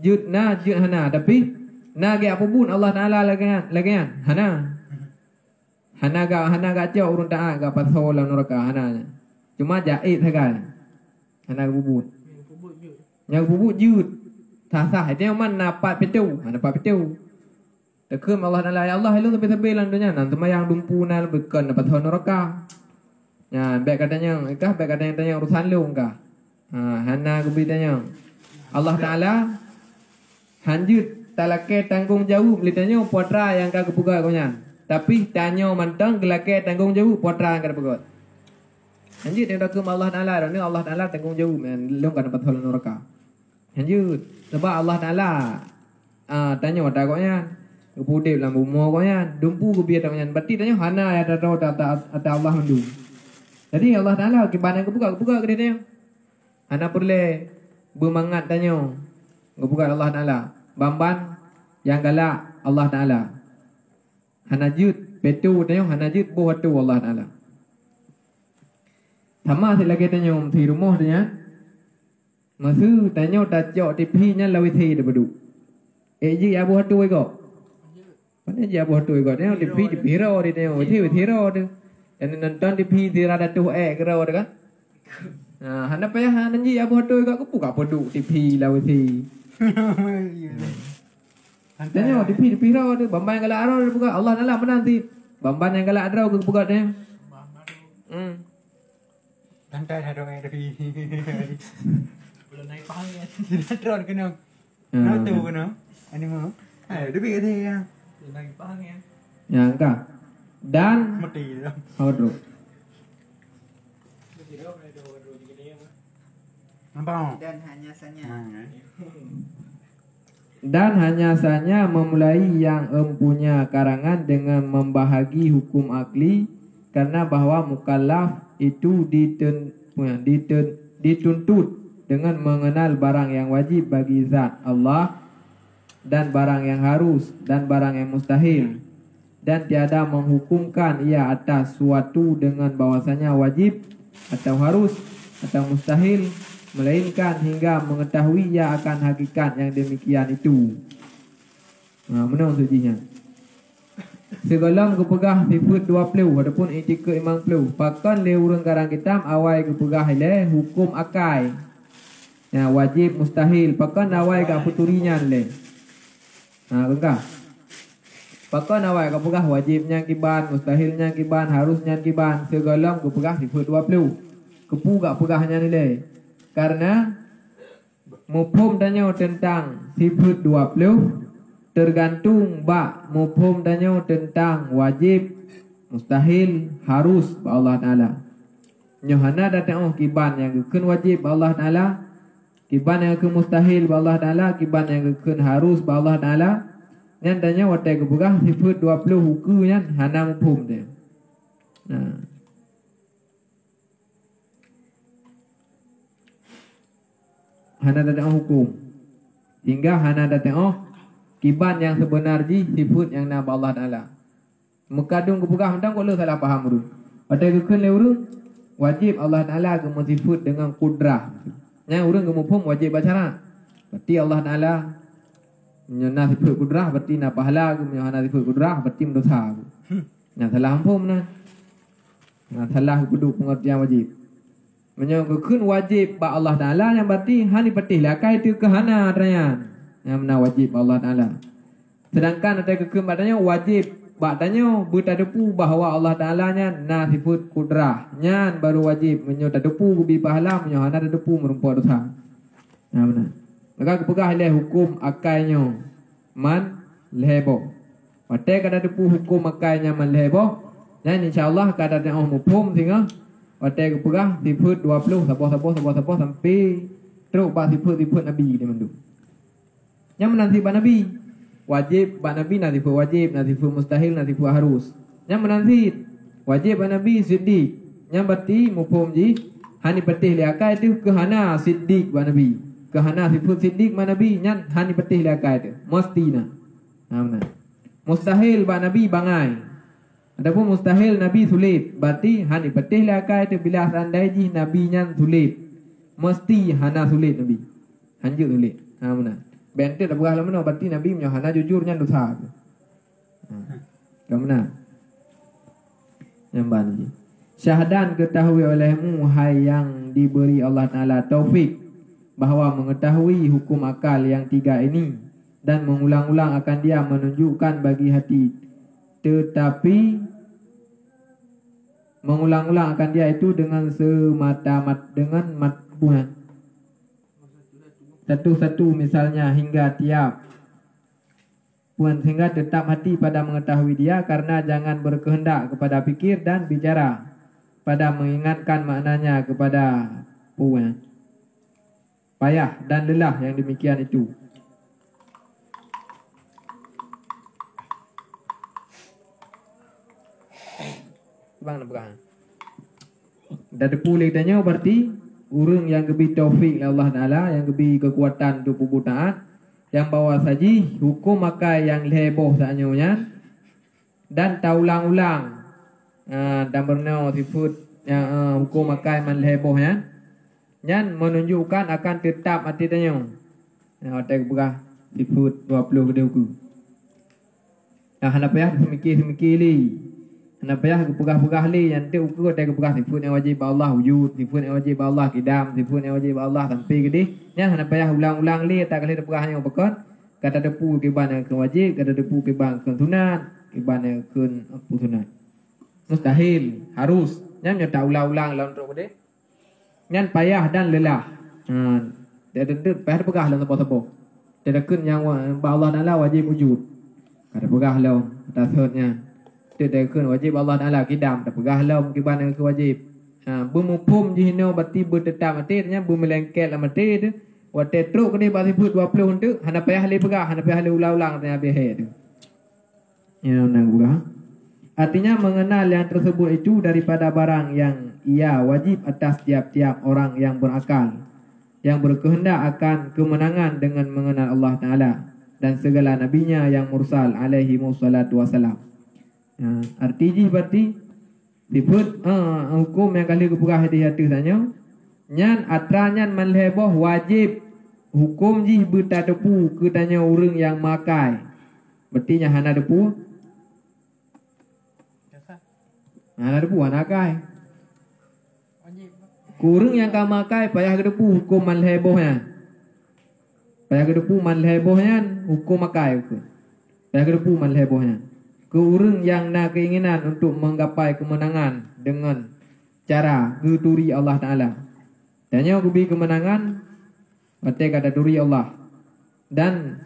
Jut hana tapi na ge apa pun Allah Taala lagi hana. Hana ga jauh urun taat ga pasal dalam neraka hana. Cuma jaid saja. Hana bubut. Yang bubut jud. Sah dia man napat petu. Napat petu. Tekem Allah Taala ya Allah hello tepi-tepi lang dunia nan semayang dumpu na bekan dapat pasal neraka. Ya, baik katanya tanya urusan lu engkah. Hana kubi tanya. Allah Taala hanjut talake tanggung jawab litanya putra yang ka kebuka konya. Tapi tanya mantang gelake tanggung jawab putra yang ka kebuka. Hanjut dia dak Allah Taala dan Allah Taala tanggung jawab men lu kan dapat halan neraka. Hanjut sebab Allah Taala tanya wadah konya kepudip lam bumo konya dumpu ku biar konya berarti tanya hana ya ada Allah mendu. Jadi Allah Taala kibanan kebuka ke dia. Hana perle bermangat tanya kebuka Allah Taala. Bamban yang galak Allah Taala. Hana jut petu tanya hana jut buat tu Allah Taala. Sama lagi tanya di rumah tanya. Masu tanya tak jauh tipi nya lawi thi de bedu. Ji ya buat tu ego. Mana ji buat tu ego tanya tipi ro di tanya thi ro tu. Yang nonton TV di rada tu kira kan. Nah, hana payah nanti apa tu kat kepu kat poduk TV lah wati. Tanya TV raw tu bamban yang galak arau buka Allah Taala menanti. Bamban yang galak arau ke buka dia. Lantai ada orang ada Belum naik pangnya. Sinetron kena. Nak tu kena. Ani mau. Ada lebih kata yang. Belum naik pangnya. Yang kah? Dan Mati dah. Audro. Nampak? Dan hanya saja memulai yang empunya karangan dengan membahagi hukum akli karena bahwa mukallaf itu dituntut dengan mengenal barang yang wajib bagi zat Allah dan barang yang harus dan barang yang mustahil dan tiada menghukumkan ia atas suatu dengan bahwasanya wajib atau harus atau mustahil melainkan hingga mengetahui ia akan hakikat yang demikian itu. Mana maksudnya? Sebelum kepegah sifat 20 ataupun etika 50 pakan le urang karang kitab awal kepegah le hukum akai. Ya wajib mustahil pakan awal ka futurinya le. Bengkah. Pakan awal kepegah wajibnya kiban, mustahilnya kiban, harusnya kiban segala kepegah sifat 20. Kepu gak pegahnya nilai. Karena mufhum tanya tentang sifat 20 tergantung bak mufhum tanya tentang wajib, mustahil, harus ba Allah Taala. Nyohana datang kiban yang keun wajib ba Allah Taala, kiban yang keun mustahil ba Allah Taala, kiban yang keun harus ba Allah Taala. Nyan tanya watai kebugah sifat 20 hukunya hana mufhum dia. Hana datang hukum hingga hana datang kiban yang sebenarnya sifat yang nama Allah Taala. Mekadung kebugah hendang kau salah faham dulu. Pada kekun leuru wajib Allah Taala gemu sifat dengan kudrah. Yang urang gemu pun wajib bacara. Berarti Allah Taala menyana sifat kudrah berarti na pahala gemu hana sifat kudrah berarti mendosa. Nah salah ampun nah. Nah salah kudu pengertian wajib. Menyangkutkan wajib ba Allah Taala yang berarti hani petih lah kai tu kehana adanya yang mana wajib Allah Taala. Sedangkan ada kekemadanya wajib badanya bertadepu bahawa Allah Taala nya na sifat kudrah nya baru wajib menyotadepu bi pahala menyohana tadepu merumpah dosa. Nah benar. Maka kepegah le hukum akainya man lebo. Pate kada depu hukum akainya man lebo. Dan insyaallah kada ada mufhum sehingga Watai kepegah sifat 20 siapa sampai teruk ba sifat Nabi dia mandu. Yang menanti ba Nabi wajib ba Nabi nanti sifat wajib, nanti sifat mustahil, nanti sifat harus. Yang menanti wajib ba Nabi siddiq. Yang berarti mufhum ji hani petih liakai tu kehana siddiq ba Nabi. Kehana sifat siddiq ba Nabi nyan hani petih liakai tu mestina. Benar. Mustahil ba Nabi bangai. Adapun mustahil Nabi sulit. Berarti hani petih lakai tu bila sandai ji Nabi nyan sulit. Mesti hana sulit Nabi. Hanjut sulit. Benar. Bente tak berah mana berarti Nabi punya hana jujur nyan dosa. Benar. Yang bani. Syahadan ketahui olehmu hai yang diberi Allah Taala taufik bahawa mengetahui hukum akal yang tiga ini dan mengulang-ulang akan dia menunjukkan bagi hati. Tetapi mengulang-ulang akan dia itu dengan semata-mata dengan matbuhan satu-satu misalnya hingga tiap puan sehingga tetap hati pada mengetahui dia karena jangan berkehendak kepada fikir dan bicara pada mengingatkan maknanya kepada puan payah dan lelah yang demikian itu. Bang nak pegang. Dah depulih tanya berarti urang yang lebih taufik Allah Taala, yang lebih kekuatan untuk buku taat, yang bawa saji hukum makai yang leboh saknyonya dan taulang-ulang dan berno sifat yang hukum makai man lebohnya yang menunjukkan akan tetap hati tanya. Hotel berah sifat 20 kedua hukum. Hendak payah semikir li. hana payah pegah-pegah li yang tu ukur tak pegah sifat yang wajib Allah wujud, sifat yang wajib Allah kidam, sifat yang wajib Allah sampai gede nya hana payah ulang-ulang li tak kali pegah yang pekon kata depu ke ban ke wajib, kata depu ke ban ke sunat, ke ban ke apa sunat mustahil harus nya tak ulang-ulang lawan tu gede nya payah dan lelah dia tentu payah pegah dalam sebab-sebab dia dekun yang Allah Taala wajib wujud kata pegah lawan tasnya dia dekun wajib Allah Taala kidam tak pegah lawan ke ban ke wajib bumupum jihno bati bertetap matenya bumelengket la mate tu wate truk ni basi put 20 tu hana payah le pegah hana payah le ulang-ulang tanya behe tu ya nang pegah artinya mengenal yang tersebut itu daripada barang yang ia wajib atas tiap-tiap orang yang berakal yang berkehendak akan kemenangan dengan mengenal Allah Ta'ala dan segala nabinya yang mursal alaihi wassalatu wassalam. Artinya berarti disebut hukum yang kali kepegah hati-hati tanya nyan atranyan manleboh wajib hukum jih berta depu ke tanya orang yang makai berarti nya hana depu hana depu hana kai kurang yang kau makai payah kedepu hukum manlebohnya payah kedepu manlebohnya hukum makai hukum payah kedepu manlebohnya kurang yang nak keinginan untuk menggapai kemenangan dengan cara geturi Allah Ta'ala tanya kubi kemenangan berarti kata duri Allah dan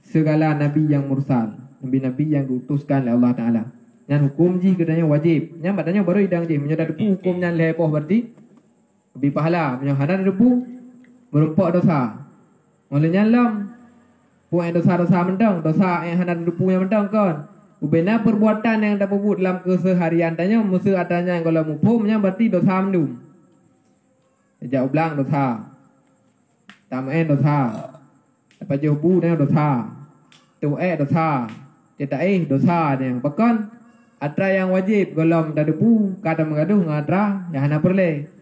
segala nabi yang mursal nabi-nabi yang diutuskan oleh Allah Ta'ala yang hukum ji katanya wajib yang batanya baru idang ji menyadar depu hukum yang leboh berarti lebih pahala punya hana debu berempat dosa olehnya lam puan dosa-dosa mendang dosa yang hana debu yang mendang kan ubena perbuatan yang dapat buat dalam keseharian tanya mesti adanya yang kalau mupumnya berarti dosa mendum sejak ulang dosa tamain dosa apa jauh dengan dosa tu dosa tidak dosa yang bahkan atra yang wajib golom tak debu kada mengaduh ngadra yang hana perle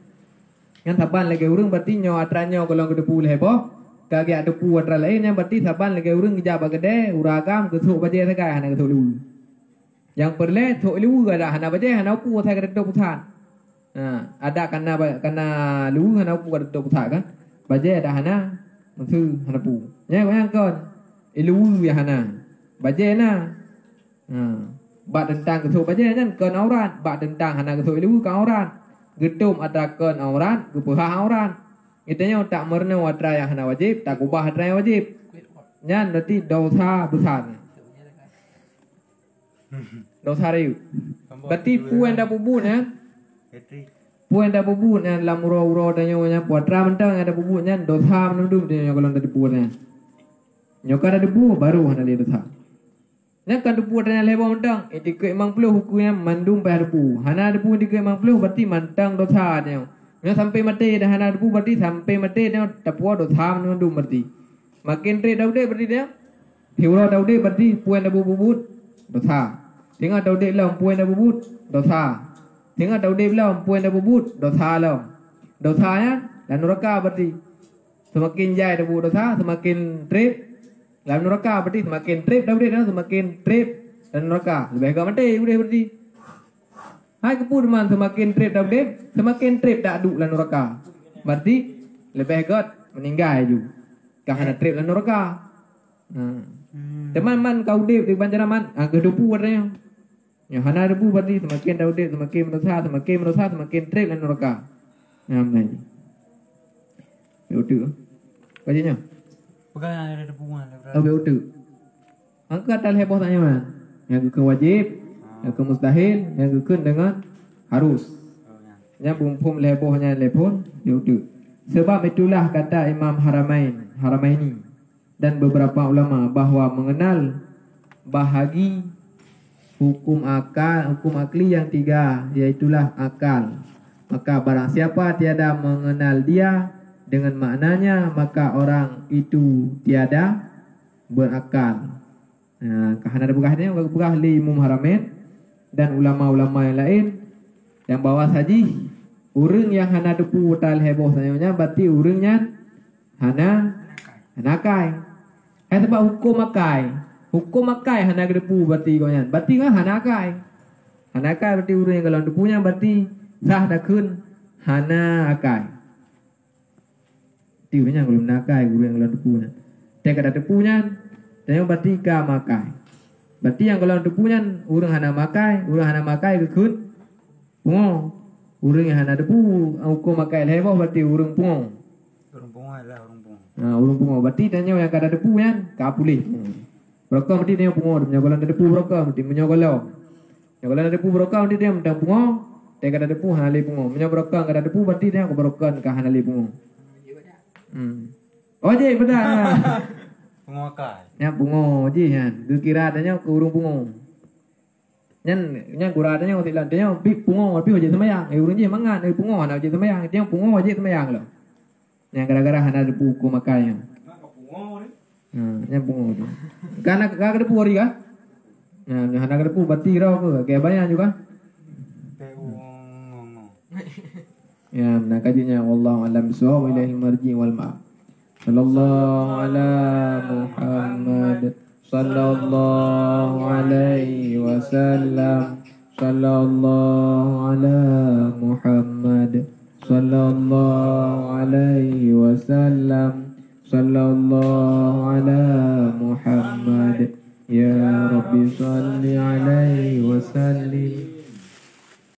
yang saban lagi urang berarti nyo atranya kalau kedepu lebo kage ada pu atra lain yang berarti saban lagi urang kerja bagede uragam kesuk baje sagai hana kesuk lu yang perle sok lu ada hana baje hana pu sai kedok putan ada karena lu hana pu kedok putan kan baje ada hana mesti hana pu nya yang kon lu ya hana baje na bak tentang kesuk baje kan kon aurat bak tentang hana kesuk lu ka aurat gedum atrakan aurat gupah aurat itanya tak merna watra yang hana wajib tak ubah watra yang wajib nyan berarti dosa besar dosa riu berarti puan dah bubun ya puan dah bubun ya lam uro-uro tanya nya watra mentang ada bubun nyan dosa menundum dia kalau tadi puan nyoka ada debu baru hana le dosa nya kan debu tanya lebo mentang etik emang pelu hukumnya mandum bayar debu hana debu etik emang pelu berarti mantang dosa nya nya sampai mati dah hana debu berarti sampai mati dah debu dosa mandum berarti makin tre daude berarti dia hiura daude berarti puan debu bubut dosa tengah daude lam puan debu bubut dosa tengah daude lam puan debu bubut dosa lam dosanya dan neraka berarti semakin jaya debu dosa semakin trip dalam neraka berarti semakin trip dah boleh semakin trip dan neraka lebih agak mati boleh berarti hai kepul man semakin trip dah boleh semakin trip dak duk dalam neraka berarti lebih agak meninggal ju kerana trip dalam neraka teman-teman kau dip di banjaraman kedepu warnanya yang hana debu berarti semakin dah dip semakin mendosa semakin trip dalam neraka namanya betul bacanya bukan ada debuan oh betul angkat al heboh tanya man yang ke wajib yang ke mustahil yang ke dengan harus yang bumpum lebohnya lepon betul sebab itulah kata Imam Haramaini dan beberapa ulama bahwa mengenal bahagi hukum akli yang tiga yaitulah akal maka barang siapa tiada mengenal dia dengan maknanya maka orang itu tiada berakal. Kerana ada begahnya begah li Imam Haramain dan ulama-ulama yang lain yang bawa saji urang yang hana depu tal heboh sanyonya berarti urangnya hana kai. Sebab hukum makai hana depu berarti konya. Berarti kan hana kai. Hanakai berarti urang yang kalau depunya berarti sah dah kun hana akai. Tiurnya kalau nakai urang yang kalau depunya. Teka ada depunya dan yang berarti ka makai. Berarti yang kalau depunya urang hana makai ke kun pungo. Urang yang hana depu uko makai lebo berarti urang pungo. Urang pungo lah urang pungo. Urang pungo berarti dan yang kada depunya ka pulih. Berokah berarti dia pungo dia kalau ada depu berokah berarti menyogolo. Ya kalau ada depu berokah berarti dia mendang pungo, dia kada depu hanali pungo. Menyo berokah kada depu berarti dia berokah ka hanali pungo. Oh je bedah. Pungo kai. Nya pungo je han. Ge kira adanya ke urung pungo. Nyan kura adanyaoti lan dia pi pungo pi je semayang. Urung je mangan pungo ana je semayang. Dia pungo je semayang lo. Nya gara-gara hana depu ku makanya. Nak pungo ni. Nya pungo. Kana ka depu ori ka? Nah, hana kada pu bati raw ke kaya banyak juga. Ya, nak kajinya wallahu alam bisawab ilaihi marji wal ma'ab. Sallallahu ala Muhammad sallallahu alaihi wasallam. Sallallahu ala Muhammad sallallahu alaihi wasallam. Sallallahu ala Muhammad. Ya Rabbi salli alaihi wa sallim